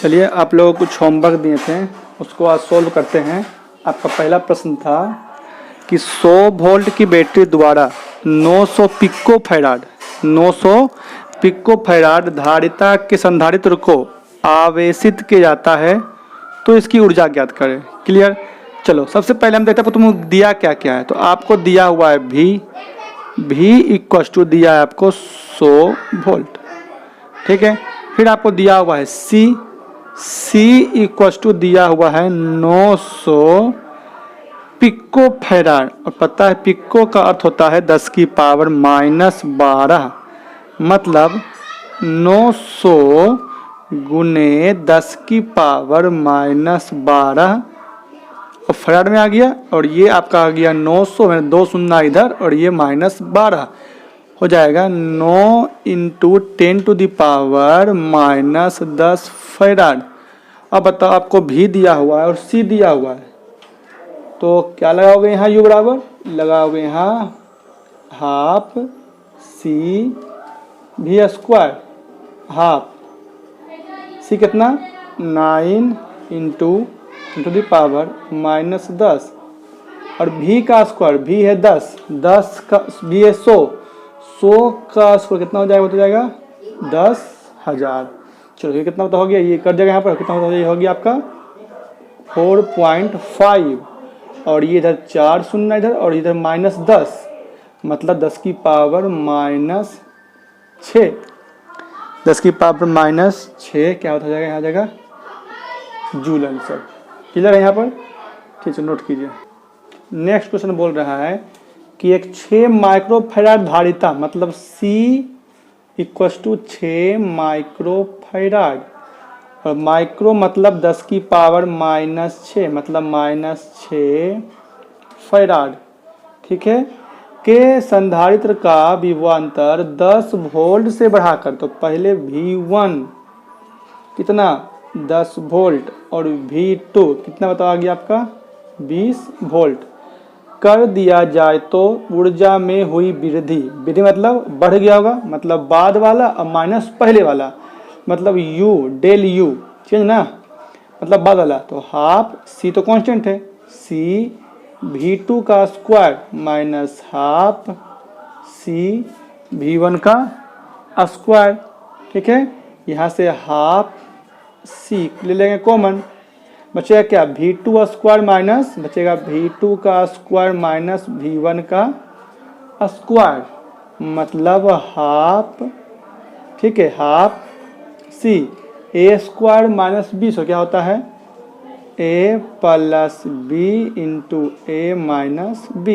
चलिए आप लोगों को कुछ होमवर्क दिए थे, उसको आज सोल्व करते हैं। आपका पहला प्रश्न था कि 100 वोल्ट की बैटरी द्वारा 900 पिको फैराड धारिता के संधारित्र को आवेशित किया जाता है, तो इसकी ऊर्जा ज्ञात करें। क्लियर। चलो सबसे पहले हम देखते हैं तुम दिया क्या क्या है। तो आपको दिया हुआ है V इक्वल टू दिया है आपको 100 वोल्ट, ठीक है। फिर आपको दिया हुआ है C इक्वल टू दिया हुआ है 900 पिको फैराड, और पता है पिको का अर्थ होता है 10 की पावर -12, मतलब 900 गुने 10 की पावर -12 और फैराड में आ गया। और ये आपका आ गया 900 में 2 शून्य इधर और ये -12 हो जाएगा 9 into 10 to the power -10 farad. अब बताओ आपको भी दिया हुआ है और सी दिया हुआ है, तो क्या लगाओगे यहाँ यू बराबर लगाओगे यहाँ हाफ सी भी स्क्वायर, हाफ सी कितना 9 इंटू दी पावर -10 और भी का स्क्वायर भी है 10 का भी है 100 का स्क्वायर कितना हो जाएगा, हो जाएगा 10,000। चलो ये कितना हो गया, ये कर जाएगा यहाँ पर कितना हो जाएगा, हो गया आपका 4.5 और ये इधर 4 शून्य इधर और इधर -10 मतलब 10 की पावर -6, 10 की पावर -6 क्या होता जाएगा, यहाँ जाएगा जूल आंसर। क्लियर है यहाँ पर, ठीक है नोट कीजिए। नेक्स्ट क्वेश्चन बोल रहा है कि एक 6 माइक्रोफैराड धारिता मतलब C इक्वल टू 6 माइक्रोफैराड और माइक्रो मतलब 10 की पावर -6 मतलब -6 फैराड, ठीक है, के संधारित्र का विभवांतर 10 वोल्ट से बढ़ाकर, तो पहले V1 कितना 10 वोल्ट और V2 कितना बताया गया आपका 20 वोल्ट कर दिया जाए तो ऊर्जा में हुई वृद्धि मतलब बढ़ गया होगा, मतलब बाद वाला और माइनस पहले वाला मतलब U डेल U चेंज ना, मतलब बाद वाला, तो हाफ C तो कांस्टेंट है C V2 का square minus half C V1 का स्क्वायर, ठीक है। यहाँ से हाफ C ले लेंगे कॉमन, बचेगा क्या V2 स्क्वायर माइनस बचेगा V2 का स्क्वायर माइनस V1 का स्क्वायर मतलब हाफ, ठीक है, half C A square minus B, सो क्या होता है A plus B into A minus B,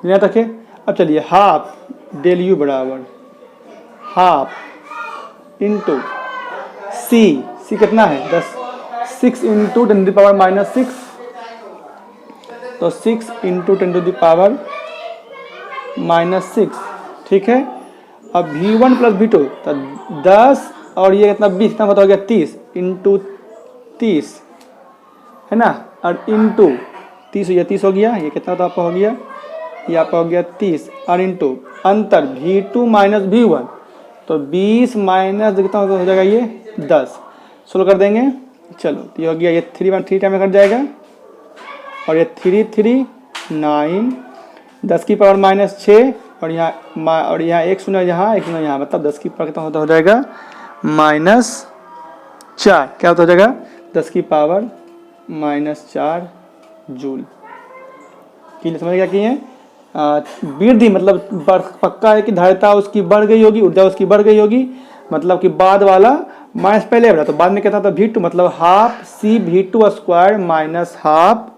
यहाँ तक है। अब चलिए हाफ डेल U बराबर हाफ इंटू C कितना है 10, 6 इंटू 10 टू द पावर -6, तो 6 इंटू 10 टू द पावर -6, ठीक है। अब V1 प्लस V2 तो 10 और ये कितना 20 कितना हो गया 30 इंटू 30 है ना, और इंटू 30 हो गया, ये कितना तो आपका हो गया, ये आपका हो गया 30 और इंटू अंतर V2 माइनस V1 तो 20 माइनस कितना हो जाएगा ये 10, सोल्व कर देंगे। चलो तो ये हो गया, ये 3 टाइम में कट जाएगा और ये 3 9 10 की पावर -6 और यहाँ एक शून्य यहाँ मतलब 10 की पावर कितना होता हो जाएगा -4, क्या होता हो जाएगा 10 की पावर -4 जूल। क्लियर समझ क्या किए वृद्धि मतलब पक्का है कि धारिता उसकी बढ़ गई होगी, ऊर्जा उसकी बढ़ गई होगी, मतलब कि बाद वाला माइनस पहले वाला, तो बाद में क्या था V2 मतलब half C V2 square minus half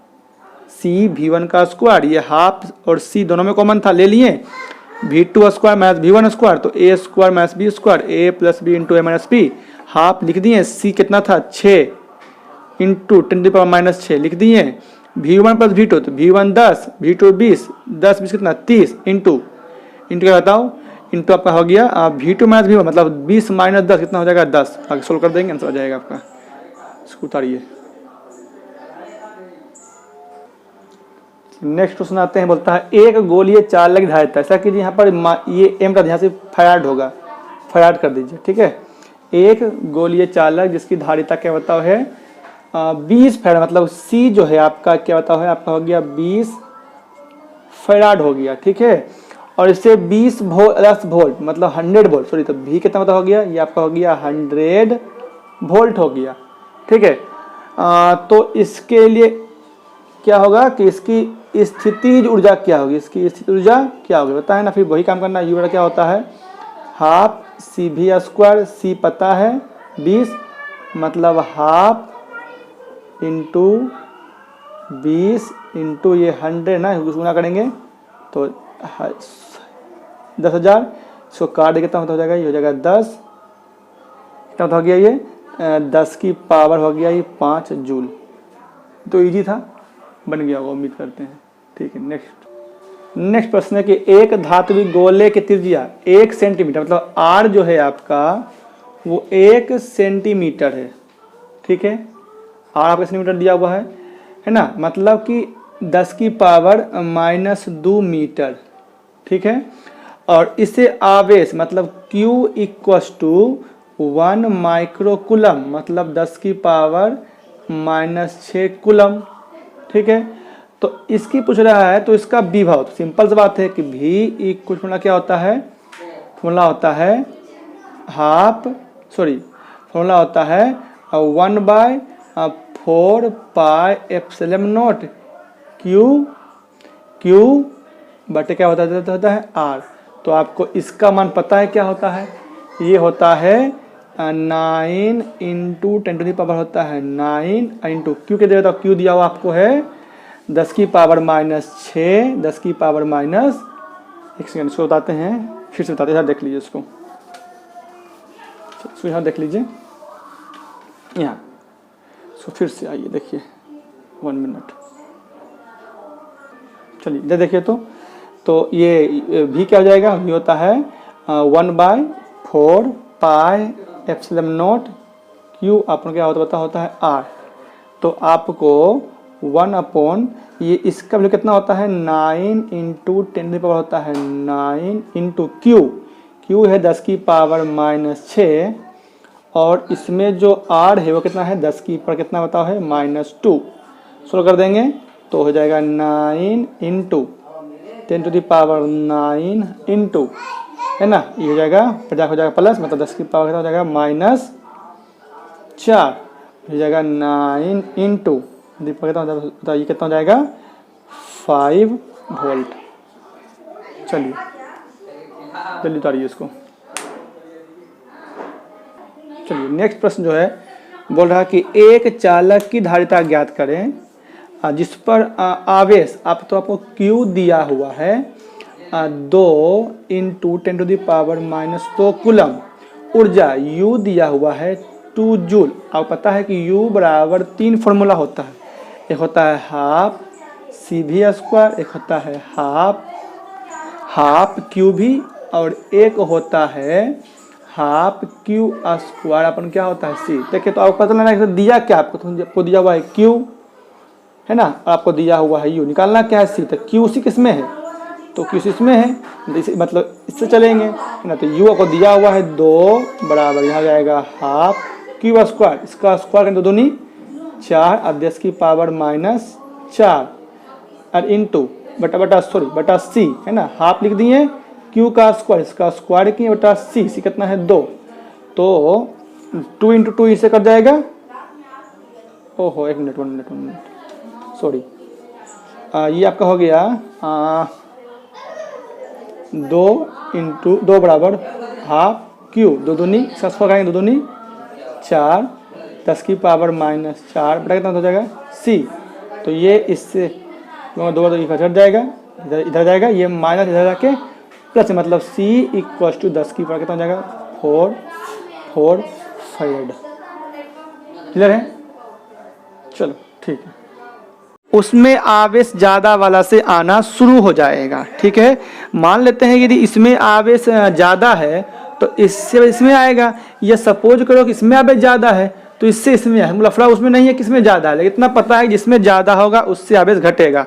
C V1 का स्क्वायर, ये हाफ और C दोनों में कॉमन था ले लिए, V2 square minus V1 square तो A square minus B square A plus B into A minus B, half लिख दिए, C कितना था 6 इंटू 10 टू द पावर -6 लिख दिए, V1 प्लस V2 तो V1 10 V2 20 10 20 कितना 30 इंटू क्या बताओ इंटू आपका हो गया V2 माइनस V1 मतलब 20 माइनस 10 कितना हो जाएगा 10, आगे सोल्व कर देंगे आंसर आ जाएगा आपका। इसको उतारिए। नेक्स्ट क्वेश्चन आते हैं, बोलता है एक गोलीय चालक धारिता, ऐसा कीजिए यहाँ पर ये M का ध्यान से फैराड होगा, फैराड कर दीजिए, ठीक है। एक गोलीय चालक जिसकी धारिता क्या बताओ है 20 फैराड, मतलब सी जो है आपका क्या बताओ है, आपका हो गया 20 फैराड हो गया, ठीक है। और इससे 10 वोल्ट मतलब 100 वोल्ट, सॉरी, तो भी कितना पता हो गया, ये आपका हो गया 100 वोल्ट हो गया, ठीक है। तो इसके लिए क्या होगा कि इसकी स्थितिज ऊर्जा क्या होगी, इसकी स्थिति ऊर्जा क्या होगी बताए ना, फिर वही काम करना। यू बटा क्या होता है हाफ सी भी स्क्वायर, सी पता है 20 मतलब हाफ इंटू 20 इंटू ये 100 ना, गुना करेंगे तो 10,000, इसको काट कितना हो जाएगा, ये हो जाएगा 10, कितना हो गया ये 10 की पावर हो गया ये 5 जूल। तो इजी था, बन गया होगा उम्मीद करते हैं, ठीक है। नेक्स्ट प्रश्न है कि एक धात्विक गोले की त्रिज्या 1 सेंटीमीटर, मतलब आर जो है आपका वो 1 सेंटीमीटर है, ठीक है। आर आपका सेंटीमीटर दिया हुआ है ना, मतलब कि 10 की पावर -2 मीटर, ठीक है। और इसे आवेश मतलब Q = 1 माइक्रोकुलम, मतलब 10 की पावर -6 कुलम, ठीक है। तो इसकी पूछ रहा है तो इसका विभव, तो सिंपल सी बात है कि V कुछ फॉर्मूला क्या होता है, फॉर्मूला होता है फॉर्मूला होता है 1/4 पाई एप्सिलॉन नॉट Q बटे क्या होता है R। तो आपको इसका मान पता है क्या होता है, ये होता है 9 इंटू 10⁻⁴ होता है 9 इंटू Q के देता Q दिया हुआ आपको है 10 की पावर -6, 10 की पावर माइनस, एक सेकंड इसको बताते हैं, फिर से बताते हैं, देख लीजिए इसको यहाँ देख लीजिए, यहाँ इसको फिर से आइए देखिए 1 मिनट, चलिए इधर देखिए। तो ये भी क्या हो जाएगा, भी होता है 1/4 पाई एप्सिलॉन नॉट Q, आपको क्या होता है R। तो आपको 1 ये इसका वैल्यू कितना होता है 9 इंटू 10⁻⁴ होता है 9 इंटू Q है 10 की पावर -6, और इसमें जो R है वो कितना है 10 की पावर कितना बताओ है -2, सोल्व कर देंगे तो हो जाएगा 9 इंटू 10⁻⁹ इंटू, है ना, ये हो जाएगा 50 हो जाएगा प्लस, मतलब 10 की पावर कितना हो जाएगा -4, हो जाएगा 9 इंटू ये कितना हो जाएगा 5 वोल्ट। चलिए उतारिए इसको। चलिए नेक्स्ट प्रश्न जो है बोल रहा है कि एक चालक की धारिता ज्ञात करें जिस पर आवेश आपको Q दिया हुआ है 2 इंटू 10⁻⁻² कुलम, ऊर्जा U दिया हुआ है 2 जूल। आपको पता है कि U बराबर 3 फॉर्मूला होता है, एक होता है हाफ CV², एक होता है हाफ QV, और एक होता है हाफ Q² अपन क्या होता है C। देखिए तो आपको पता लगा दिया क्या, आपको दिया हुआ है Q, है ना, और आपको दिया हुआ है U, निकालना क्या है C। तो QC किस में है, तो QC इसमें है, मतलब इससे चलेंगे, है ना। तो U आपको दिया हुआ है 2 बराबर यहाँ जाएगा हाफ Q², इसका स्क्वायर करें 2 दूनी 4, और 10 की पावर -4, और इंटू बटा C, है ना, हाफ लिख दिए Q का स्क्वायर, इसका स्क्वायर किए बटा C कितना है 2, तो 2 इंटू 2 इससे कट जाएगा, ओहो 1 मिनट सॉरी, ये आपका हो गया 2 बराबर हाफ Q, 2 दूनी इसका स्क्वायर करेंगे 2 दूनी 4, 10 की पावर -4 बटा कितना हो जाएगा C। तो ये इससे 2 इधर जाएगा, इधर जाएगा, ये माइनस इधर जाके प्लस, मतलब C = 10 की पावर कितना हो जाएगा 4 फैराड। क्लियर है, चलो ठीक है। उसमें आवेश ज़्यादा वाला से आना शुरू हो जाएगा, ठीक है। मान लेते हैं यदि इसमें आवेश ज़्यादा है तो इससे इसमें आएगा, या सपोज करो कि इसमें आवेश ज़्यादा है तो इससे इसमें आएगा, लफड़ा उसमें नहीं है किसमें ज़्यादा है, लेकिन इतना पता है जिसमें ज़्यादा होगा उससे आवेश घटेगा,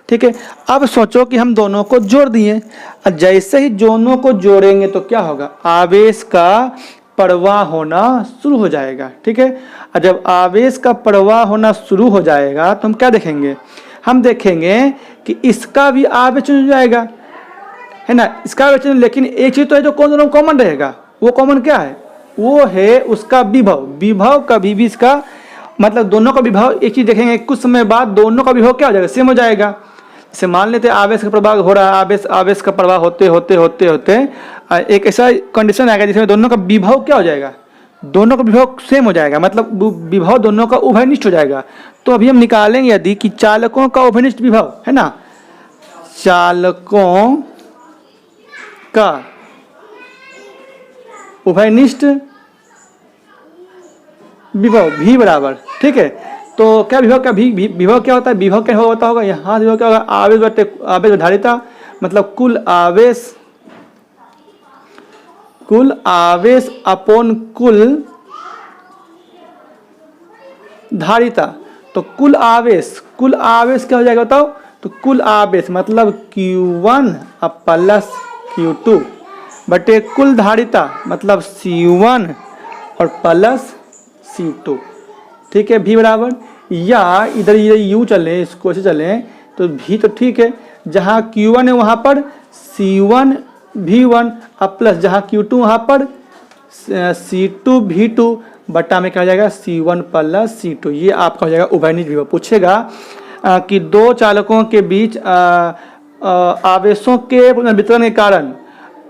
ठीक है। अब सोचो कि हम दोनों को जोड़ दिए, जैसे ही दोनों को जोड़ेंगे तो क्या होगा, आवेश का प्रवाह होना शुरू हो जाएगा। ठीक है, और जब आवेश का प्रवाह होना शुरू हो जाएगा तो हम क्या देखेंगे, हम देखेंगे कि इसका भी आवेश चेंज हो जाएगा, है ना, इसका आवेश चेंज। लेकिन एक चीज तो है जो दोनों कॉमन रहेगा, वो कॉमन क्या है, वो है उसका विभव। विभव कभी भी इसका मतलब दोनों का विभव एक चीज देखेंगे, कुछ समय बाद दोनों का विभव क्या हो जाएगा, सेम हो जाएगा। जैसे मान लेते हैं आवेश का प्रवाह हो रहा है, आवेश का प्रवाह होते होते होते होते एक ऐसा कंडीशन आएगा जिसमें दोनों का विभव क्या हो जाएगा, दोनों का विभव सेम हो जाएगा, मतलब विभव दोनों का उभयनिष्ठ हो जाएगा। तो अभी हम निकालेंगे यदि कि चालकों का उभयनिष्ठ विभव, है ना, चालकों का उभयनिष्ठ विभव भी बराबर, ठीक है। तो क्या विभव का विभव क्या होता है, विभव क्या होता होगा, यहाँ विभव क्या होगा, आवेश बटे आवेश धारिता, मतलब कुल आवेश अपॉन कुल धारिता। तो कुल आवेश क्या हो जाएगा बताओ, तो कुल आवेश मतलब Q1 प्लस Q2 बटे कुल धारिता मतलब C1 और प्लस C2। ठीक है, भी बराबर, या इधर ये यू चले, इसको ऐसे चले तो भी तो ठीक है, जहाँ Q1 है वहाँ पर C1 V1 अब प्लस जहाँ Q2 वहाँ पर C2 V2 बट्टा में क्या हो जाएगा C1 प्लस C2। ये आपका हो जाएगा उभयनिष्ठ विभव। पूछेगा कि दो चालकों के बीच आवेशों के पुनर्वितरण के कारण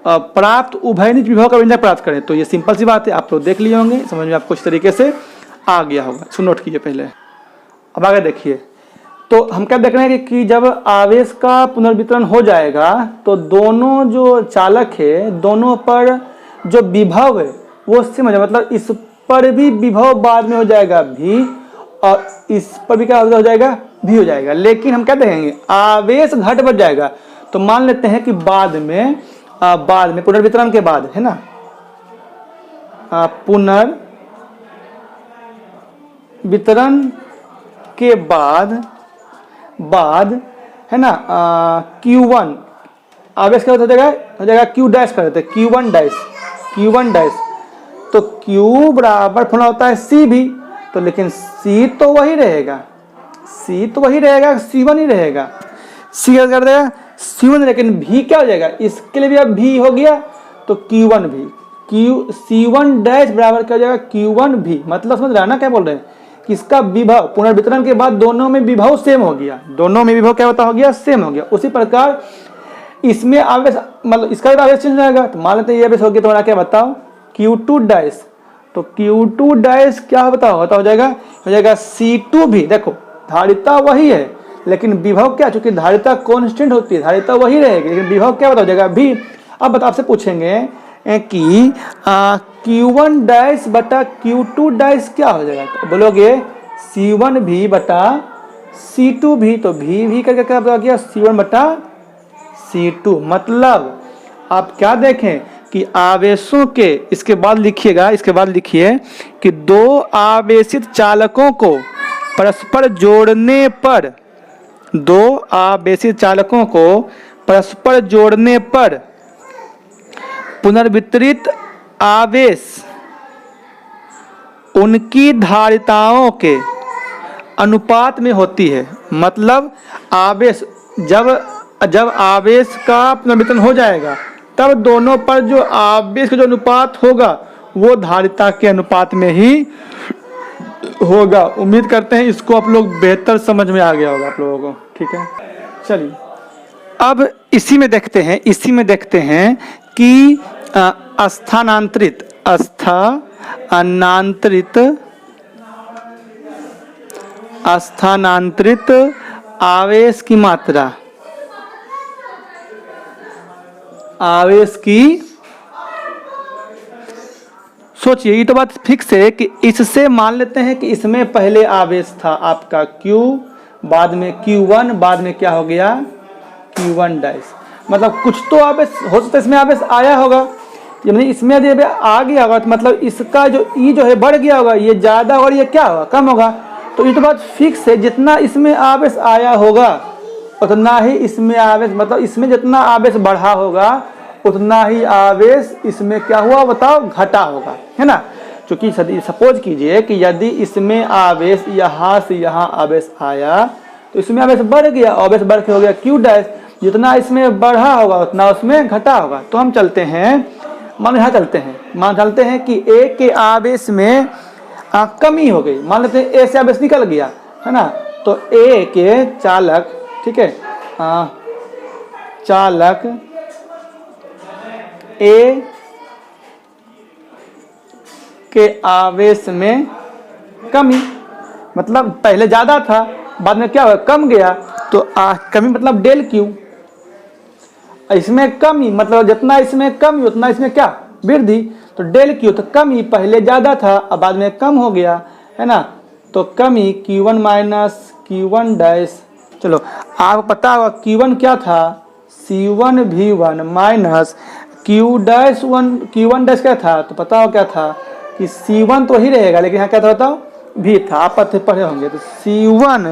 प्राप्त उभयनिष्ठ विभव का व्यंजक प्राप्त करें। तो ये सिंपल सी बात है, आप लोग देख लिए होंगे, समझ में आपको इस तरीके से आ गया होगा। इसको नोट कीजिए पहले। अब आगे देखिए, तो हम क्या देख रहे हैं कि जब आवेश का पुनर्वितरण हो जाएगा तो दोनों जो चालक है दोनों पर जो विभव है वो सेम हो जाएगा, मतलब इस पर भी विभव बाद में हो जाएगा भी, और इस पर भी क्या हो जाएगा भी हो जाएगा। लेकिन हम क्या देखेंगे, आवेश घट बढ़ जाएगा। तो मान लेते हैं कि बाद में पुनर्वितरण के बाद, है ना, पुनर्वितरण के बाद है ना, Q1 आवेश क्या हो जाएगा Q डैश कर देते हैं, Q1 डैश। तो Q बराबर होना होता है C भी, तो लेकिन C तो वही रहेगा, C1 ही रहेगा, C क्या कर देगा C1, लेकिन भी क्या हो जाएगा, इसके लिए भी अब भी हो गया तो Q1 भी, C1 डैश बराबर क्या हो जाएगा Q1 भी। मतलब समझ रहा है ना क्या बोल रहे हैं, कि इसका विभव पुनर्वितरण के बाद दोनों में विभव सेम हो गया, दोनों में विभव क्या होता हो गया, सेम हो गया। उसी प्रकार इसमें आवेश मतलब इसका भी आवेश चेंज हो जाएगा। तो मान लेते हैं ये आवेश हो गया, तुम्हारा क्या बताओ Q2 डैश, तो Q2 डैश क्या बताओ हो जाएगा C2 भी। देखो धारिता वही है लेकिन विभव क्या, चूंकि धारिता कांस्टेंट होती है, धारिता वही रहेगी लेकिन विभव क्या हो जाएगा भी। अब बता आपसे पूछेंगे कि Q1 डैश बटा Q2 डैश क्या हो जाएगा, तो बोलोगे C1 भी बटा C2 भी, तो भी करके क्या बता गया C1 बटा C2। मतलब आप क्या देखें कि आवेशों के, इसके बाद लिखिएगा, इसके बाद लिखिए कि दो आवेशित चालकों को परस्पर जोड़ने पर, दो आवेशित चालकों को परस्पर जोड़ने पर पुनर्वितरित आवेश उनकी धारिताओं के अनुपात में होती है। मतलब आवेश जब आवेश का पुनर्वितरण हो जाएगा तब दोनों पर जो आवेश का जो अनुपात होगा वो धारिता के अनुपात में ही होगा। उम्मीद करते हैं इसको आप लोग बेहतर समझ में आ गया होगा आप लोगों को। ठीक है, चलिए अब इसी में देखते हैं कि स्थानांतरित आवेश की मात्रा, आवेश की, सोचिए ये तो बात फिक्स है कि इससे मान लेते हैं कि इसमें पहले आवेश था आपका Q, बाद में Q1, बाद में क्या हो गया Q1 डैश। मतलब कुछ तो आवेश हो सकता है इसमें आवेश आया होगा, यानी इसमें यदि आ गया होगा तो मतलब इसका जो E जो है बढ़ गया होगा, ये ज़्यादा और ये क्या होगा कम होगा। तो ये तो बात फिक्स है, जितना इसमें आवेश आया होगा उतना ही इसमें आवेश, मतलब इसमें जितना आवेश बढ़ा होगा उतना ही आवेश इसमें क्या हुआ बताओ, घटा होगा, है ना। क्योंकि सपोज कीजिए कि यदि इसमें आवेश यहाँ से यहाँ आवेश आया तो इसमें आवेश बढ़ गया, आवेश बढ़ के हो गया Q डैश, जितना इसमें बढ़ा होगा उतना उसमें घटा होगा। तो हम चलते हैं, मान यहाँ चलते हैं कि A के आवेश में कमी हो गई, मान लेते हैं A से आवेश निकल गया, है ना। तो A के चालक, ठीक है, चालक A के आवेश में कमी, मतलब पहले ज़्यादा था, बाद में क्या हुआ, कम गया। तो कमी मतलब डेल क्यू, इसमें कमी मतलब जितना इसमें कमी उतना इसमें क्या, वृद्धि। तो डेल क्यू, तो कमी पहले ज़्यादा था अब बाद में कम हो गया, है ना। तो कमी Q1 माइनस Q1 डैश, चलो आपको पता होगा Q1 क्या था, C1 V1 minus Q1 dash क्या था, तो पता हो क्या था कि C1 तो ही रहेगा, लेकिन यहाँ क्या था बताओ, भी था, आप पढ़े होंगे। तो C1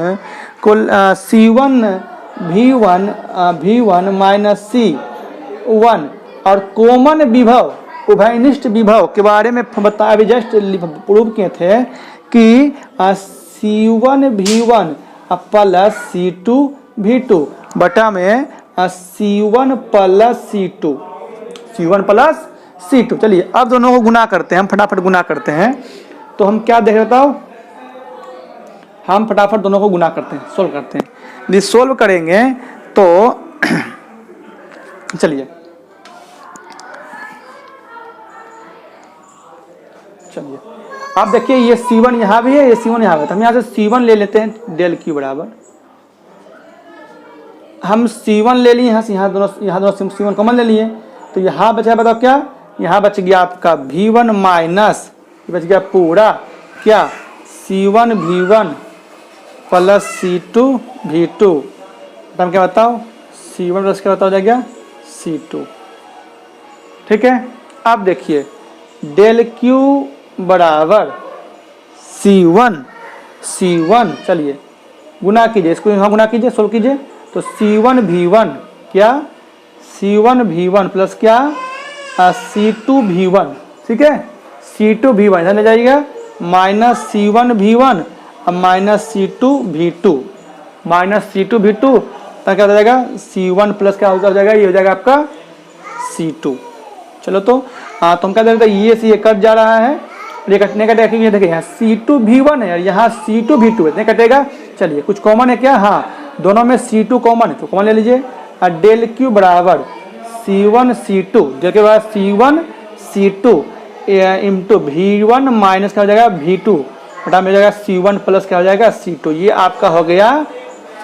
V1 माइनस C1 और कॉमन विभव, उभयनिष्ठ विभव के बारे में बता, अभी जस्ट प्रूव किए थे कि C1 V1 plus C2 V2 बटा में C1 प्लस C2। चलिए अब दोनों को गुना करते हैं, हम फटाफट गुना करते हैं। तो हम क्या देख रहे हो, हम फटाफट दोनों को गुना करते हैं, सोल्व करते हैं। यदि सोल्व करेंगे तो चलिए आप देखिए, ये C1 यहाँ भी है, ये C1 यहाँ भी है। तो हम यहाँ से C1 ले लेते हैं, डेल Q बराबर, हम C1 ले लिए यहाँ से, यहाँ दोनों C1 कॉमन ले लिए। तो यहाँ बचा बताओ क्या, यहाँ बच गया आपका V1 माइनस, बच गया पूरा क्या, C1 V1 plus C2 V2। तो हम क्या बताओ, C1 प्लस क्या बताओ जाएगा C2, ठीक है। अब देखिए डेल Q बराबर C1, चलिए गुना कीजिए, इसको यहाँ गुना कीजिए, सोल्व कीजिए। तो C1 V1 क्या, C1 V1 प्लस क्या C2 V1, ठीक है, C2 V1 इधर ले जाइएगा, माइनस C1 V1 अब माइनस C2 V2, तो क्या हो जाएगा C1 प्लस क्या हो जाएगा, ये हो जाएगा आपका C2। चलो तो हम क्या देते हैं, ये से ये कट जा रहा है, ये कटने का देखिए, ये देखिए यहाँ C2 V1 है और यहाँ C2 V2 है, नहीं कटेगा। चलिए कुछ कॉमन है क्या, हाँ दोनों में C2 कॉमन है, तो कॉमन ले लीजिए। और डेल Q बराबर C1 C2, जो के बाद C1 C2 into V1 minus क्या हो जाएगा V2 बटा में हो जाएगा C1 प्लस क्या हो जाएगा C2। ये आपका हो गया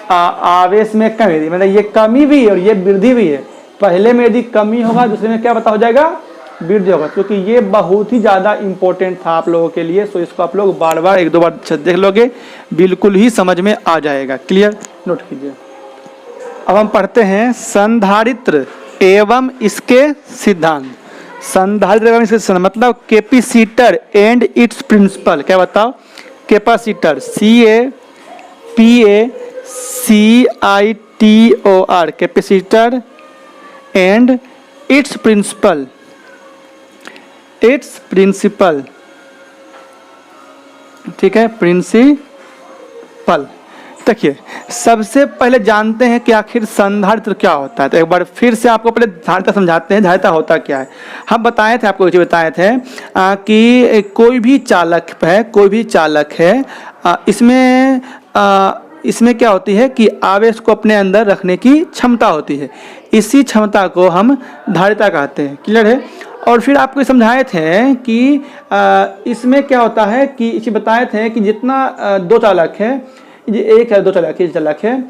आवेश में कमी, मतलब ये कमी भी है और ये वृद्धि भी है। पहले में यदि कमी होगा दूसरे में क्या पता हो जाएगा, वृद्धि होगा, क्योंकि ये बहुत ही ज़्यादा इंपॉर्टेंट था आप लोगों के लिए। सो इसको आप लोग बार बार एक दो बार देख लोगे, बिल्कुल ही समझ में आ जाएगा। क्लियर, नोट कीजिए। अब हम पढ़ते हैं संधारित्र एवं इसके सिद्धांत। संधारित्र एवं इसके सिद्धांत मतलब कैपेसिटर एंड इट्स प्रिंसिपल। क्या बताओ, capacitor CAPACITOR, capacitor and it's principle, ठीक है, प्रिंसिपल। देखिए सबसे पहले जानते हैं कि आखिर संधारित्र क्या होता है। तो एक बार फिर से आपको पहले धारिता समझाते हैं, धारिता होता क्या है। हम बताए थे, आपको बताए थे कि कोई भी चालक है, इसमें क्या होती है कि आवेश को अपने अंदर रखने की क्षमता होती है। इसी क्षमता को हम धारिता कहते हैं। क्लियर है। और फिर आपको समझाए थे कि इसमें क्या होता है कि इसे बताए थे कि जितना दो चालक है, ये एक है, दो चालक है, चालक है,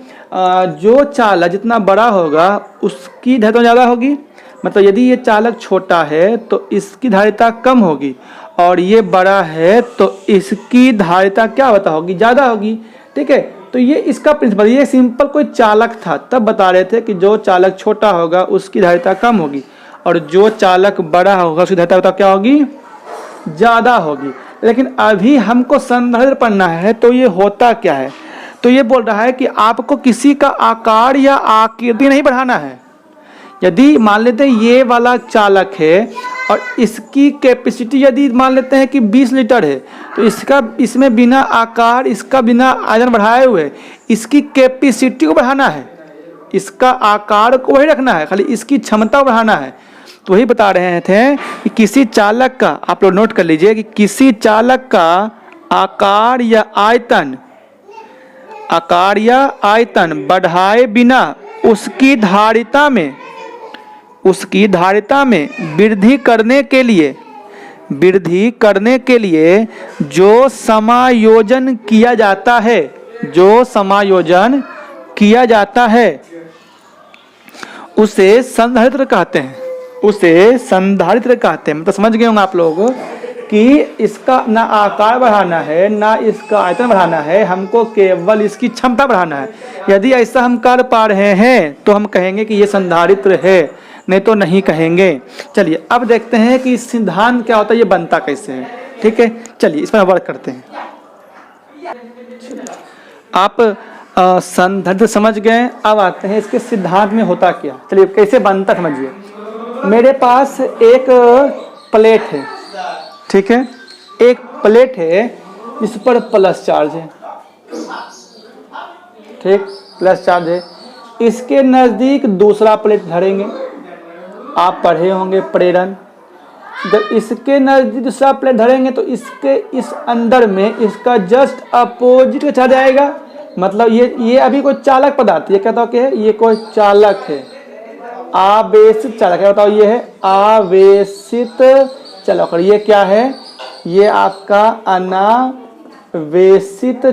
जो चालक जितना बड़ा होगा उसकी धारिता ज़्यादा होगी। मतलब यदि ये चालक छोटा है तो इसकी धारिता कम होगी, और ये बड़ा है तो इसकी धारिता क्या होता होगी, ज़्यादा होगी। ठीक है, तो ये इसका प्रिंसिपल, ये सिंपल कोई चालक था तब बता रहे थे कि जो चालक छोटा होगा उसकी धारिता कम होगी, और जो चालक बड़ा होगा उसकी धारिता क्या होगी, ज़्यादा होगी। लेकिन अभी हमको संधारित्र पढ़ना है, तो ये होता क्या है। तो ये बोल रहा है कि आपको किसी का आकार या आकृति नहीं बढ़ाना है, यदि मान लेते हैं ये वाला चालक है और इसकी कैपेसिटी यदि मान लेते हैं कि 20 लीटर है, तो इसमें बिना आकार, इसका बिना आयतन बढ़ाए हुए इसकी कैपेसिटी को बढ़ाना है, इसका आकार को वही रखना है, खाली इसकी क्षमता को बढ़ाना है। तो वही बता रहे थे कि किसी चालक का, आप लोग नोट कर लीजिए कि किसी चालक का आकार या आयतन बढ़ाए बिना उसकी धारिता में वृद्धि करने के लिए जो समायोजन किया जाता है उसे संधारित्र कहते हैं। मतलब समझ गए होंगे आप लोग कि इसका ना आकार बढ़ाना है ना इसका आयतन बढ़ाना है, हमको केवल इसकी क्षमता बढ़ाना है। यदि ऐसा हम कर पा रहे हैं तो हम कहेंगे कि ये संधारित्र है, नहीं तो नहीं कहेंगे। चलिए अब देखते हैं कि सिद्धांत क्या होता है, ये बनता कैसे है। ठीक है, चलिए इस पर वर्क करते हैं। आप संधारित्र समझ गए, अब आते हैं इसके सिद्धांत में होता क्या। चलिए कैसे बनता समझिए। मेरे पास एक प्लेट है, ठीक है, एक प्लेट है जिस पर प्लस चार्ज है, ठीक, प्लस चार्ज है। इसके नजदीक दूसरा प्लेट धरेंगे, आप पढ़े होंगे प्रेरण। जब इसके नजदीक दूसरा प्लेट धरेंगे तो इसके इस अंदर में इसका जस्ट अपोजिट चार्ज आएगा। मतलब ये अभी कोई चालक पदार्थ, ये कहता है ये कोई चालक है, आवेशित चालक है। बताओ ये है आवेशित चालक, और ये क्या है, ये आपका अनावेशित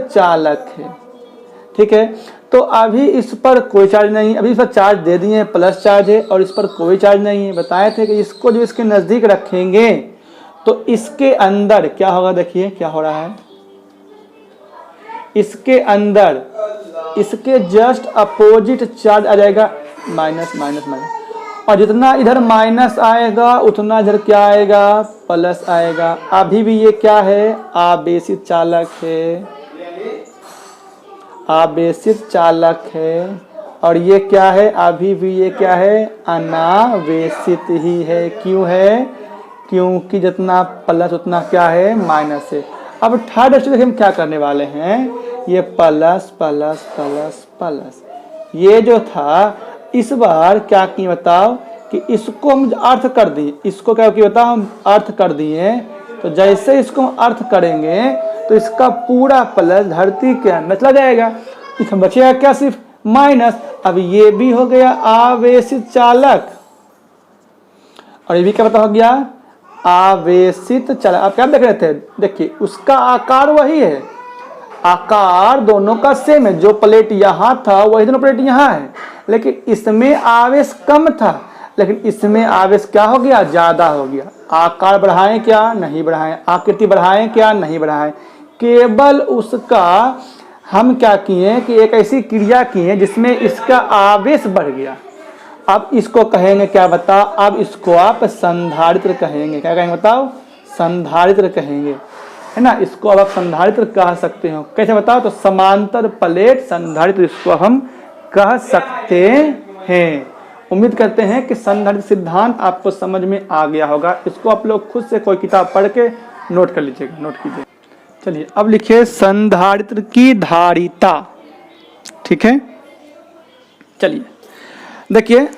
चालक है। ठीक है, तो अभी इस पर कोई चार्ज नहीं, अभी इस पर चार्ज दे दिए, प्लस चार्ज है, और इस पर कोई चार्ज नहीं है। बताए थे कि इसको जो इसके नजदीक रखेंगे तो इसके अंदर क्या होगा, देखिए क्या हो रहा है। इसके अंदर इसके जस्ट अपोजिट चार्ज आ जाएगा, माइनस माइनस माइनस, और जितना इधर माइनस आएगा उतना इधर क्या आएगा, प्लस आएगा। अभी भी ये क्या है, आवेशित चालक है, आवेशित चालक है। और ये क्या है, अभी भी ये क्या है, अनावेशित ही है। क्यों है, क्योंकि जितना प्लस उतना क्या है, माइनस है। अब थर्ड स्टेप हम क्या करने वाले हैं, ये प्लस प्लस प्लस प्लस, ये जो था इस बार क्या किए बताओ कि इसको हम अर्थ कर दिए, इसको क्या किया बताओ, हम अर्थ कर दिए। तो जैसे इसको हम अर्थ करेंगे तो इसका पूरा प्लस धरती के अंदर चला जाएगा, इसमें बचेगा क्या, सिर्फ माइनस। अब ये भी हो गया आवेशित चालक, और ये भी क्या पता हो गया, आवेशित चालक। आप क्या देख रहे थे, देखिए उसका आकार वही है, आकार दोनों का सेम है। जो प्लेट यहाँ था वही दोनों प्लेट यहाँ है, लेकिन इसमें आवेश कम था, लेकिन इसमें आवेश क्या हो गया, ज्यादा हो गया। आकार बढ़ाएं क्या, नहीं बढ़ाएं, आकृति बढ़ाएं क्या, नहीं बढ़ाएं, केवल उसका हम क्या किए कि एक ऐसी क्रिया किए जिसमें इसका आवेश बढ़ गया। अब इसको कहेंगे क्या बताओ, अब इसको आप संधारित्र कहेंगे। क्या कहेंगे बताओ, संधारित्र कहेंगे, है ना। इसको अब आप संधारित्र कह सकते हो। कैसे बताओ, तो समांतर प्लेट संधारित्र इसको हम कह सकते हैं। उम्मीद करते हैं कि संधारित्र सिद्धांत आपको समझ में आ गया होगा। इसको आप लोग खुद से कोई किताब पढ़ के नोट कर लीजिएगा, नोट कीजिए। चलिए अब लिखिए संधारित्र की धारिता। ठीक है, चलिए देखिए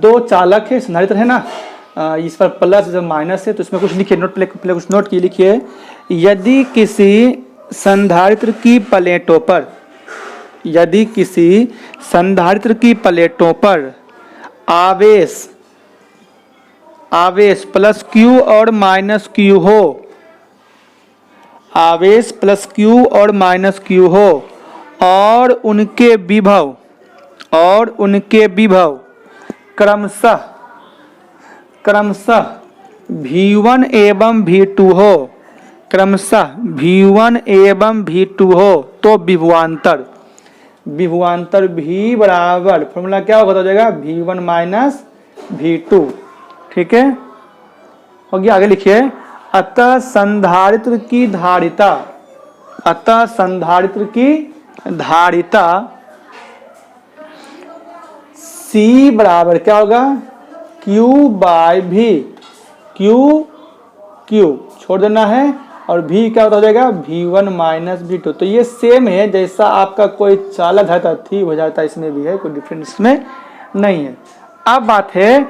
दो चालक है, संधारित्र है ना, इस पर प्लस इस पर माइनस है, तो इसमें कुछ लिखिए, नोट पहले कुछ नोट किए। लिखिए, यदि किसी संधारित्र की प्लेटों पर, यदि किसी संधारित्र की प्लेटों पर आवेश प्लस क्यू और माइनस क्यू हो, आवेश प्लस क्यू और माइनस क्यू हो, और उनके विभव क्रमशः V1 एवं V2 हो, क्रमशः V1 एवं V2 हो, तो विभवांतर V बराबर, फॉर्मूला क्या होगा, हो जाएगा V1 माइनस V2। ठीक है, हो गया। आगे लिखिए, अतः संधारित्र की धारिता C बराबर क्या होगा, Q बाय भी, Q छोड़ देना है और V क्या हो जाएगा V1 माइनस V2। तो ये सेम है जैसा आपका कोई चालक धारिता थी हो जाता है, इसमें भी है, कोई डिफरेंस इसमें नहीं है। अब बात है,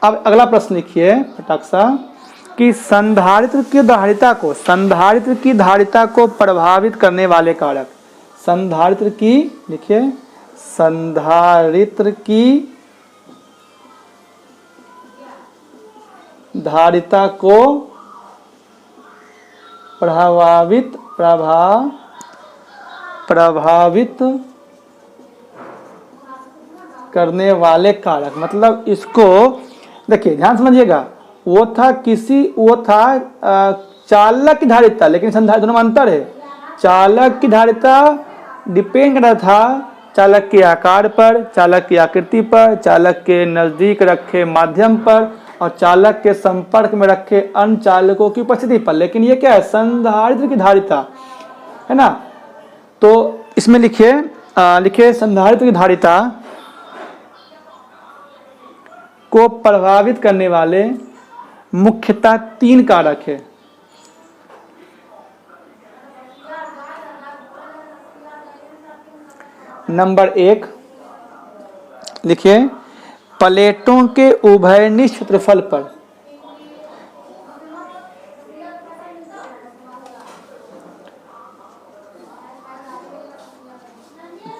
अब अगला प्रश्न लिखिए फटाक सा कि संधारित्र की धारिता को प्रभावित करने वाले कारक। संधारित्र की लिखिए, संधारित्र की धारिता को प्रभावित करने वाले कारक। मतलब इसको देखिए ध्यान समझिएगा, वो था चालक की धारिता, लेकिन संधारित्र दोनों में अंतर है। चालक की धारिता डिपेंड करता था चालक के आकार पर, चालक की आकृति पर, चालक के नजदीक रखे माध्यम पर और चालक के संपर्क में रखे अन्य चालकों की उपस्थिति पर। लेकिन ये क्या है, संधारित्र की धारिता है ना। तो इसमें लिखिए संधारित्र की धारिता को प्रभावित करने वाले मुख्यतः 3 कारक है। नंबर 1 लिखिए, प्लेटों के उभयनिष्ठ क्षेत्रफल पर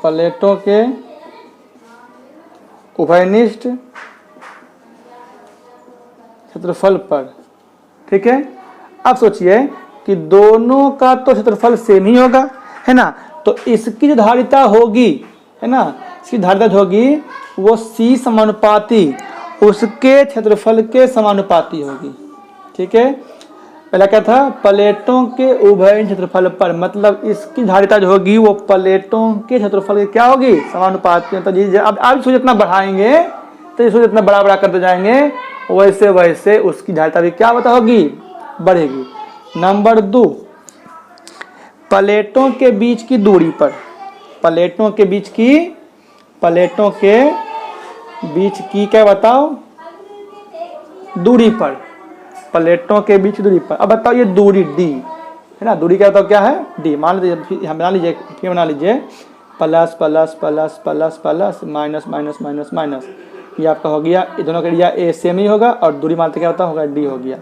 प्लेटों के उभयनिष्ठ क्षेत्रफल पर। ठीक है, अब सोचिए कि दोनों का तो क्षेत्रफल सेम ही होगा, है ना। तो इसकी जो धारिता होगी, है ना, इसकी धारिता जो होगी वो C समानुपाती उसके क्षेत्रफल के समानुपाती होगी। ठीक है, पहला क्या था, प्लेटों के उभयनिष्ठ क्षेत्रफल पर, मतलब इसकी धारिता जो होगी वो प्लेटों के क्षेत्रफल की क्या होगी, समानुपाती। तो अब आप इसको जितना बढ़ाएंगे तो इसको जितना बड़ा करते जाएंगे वैसे वैसे उसकी धारिता भी क्या बता होगी, बढ़ेगी। नंबर 2, प्लेटों के बीच की दूरी पर, प्लेटों के बीच की क्या बताओ, दूरी पर, प्लेटों के बीच दूरी पर। अब बताओ ये दूरी D है ना, दूरी क्या बताओ क्या है, D। मान लीजिए बना लीजिए plus plus plus plus plus minus minus minus minus, ये आपका हो गया, ये दोनों का एरिया A सेम ही होगा और दूरी मानते क्या होगा D हो गया।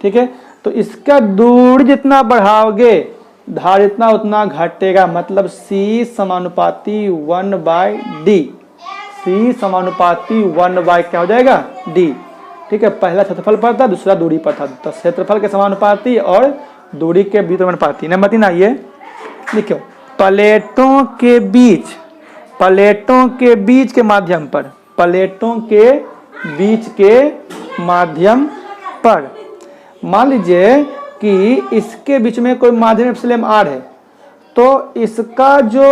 ठीक है, तो इसका दूरी जितना बढ़ाओगे धारिता उतना घटेगा, मतलब C समानुपाती 1/D, C समानुपाती 1/ क्या हो जाएगा D। ठीक है, पहला क्षेत्रफल पर था, दूसरा दूरी पर था, तो क्षेत्रफल के समानुपाती और दूरी के बीच अनुपाती। नंबर 3 आइए लिखो, प्लेटों के बीच के माध्यम पर, प्लेटों के बीच के माध्यम पर मान लीजिए कि इसके बीच में कोई माध्यम एप्सिलॉन r है, तो इसका जो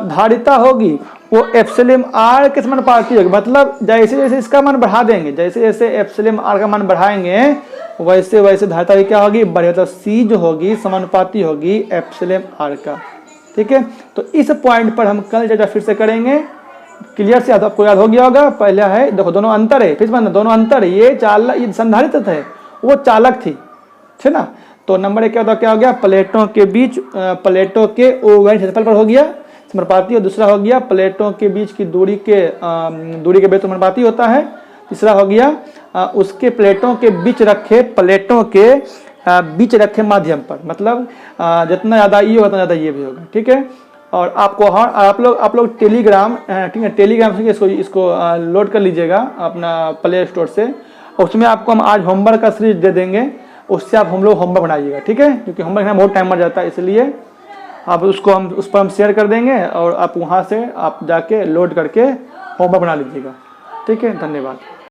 धारिता होगी वो एप्सिलॉन r के समानुपाती होगी। मतलब जैसे जैसे इसका मान बढ़ा देंगे, जैसे जैसे एप्सिलॉन r का मान बढ़ाएंगे वैसे वैसे धारिता भी क्या होगी, बढ़े। मतलब C जो होगी समानुपाती होगी एप्सिलॉन r का। ठीक है, तो इस पॉइंट पर हम कल चर्चा फिर से करेंगे। क्लियर से आपको याद हो गया होगा। पहला है देखो दोनों अंतर है, फिर दोनों अंतर है, ये संधारित्र है, वो चालक थी, ठीक ना। तो नंबर 1 क्या हो गया, प्लेटों के बीच, प्लेटों के उभयनिष्ठ क्षेत्रफल पर हो गया समानुपाती, और दूसरा हो गया प्लेटों के बीच की दूरी के बीच समानुपाती होता है। तीसरा हो गया उसके प्लेटों के बीच रखे माध्यम पर, मतलब जितना ज़्यादा ये होगा उतना ज़्यादा ये भी होगा। ठीक है, और आपको आप लोग टेलीग्राम, ठीक है, टेलीग्राम से इसको लोड कर लीजिएगा अपना प्ले स्टोर से, उसमें आपको हम आज होमवर्क का सीरीज दे देंगे, उससे आप हम लोग होमवर्क बनाइएगा। ठीक है, क्योंकि होमवर्क में बहुत टाइम मर जाता है, इसलिए आप उस पर हम शेयर कर देंगे और आप वहाँ से आप जाके लोड करके होमवर्क बना लीजिएगा। ठीक है, धन्यवाद।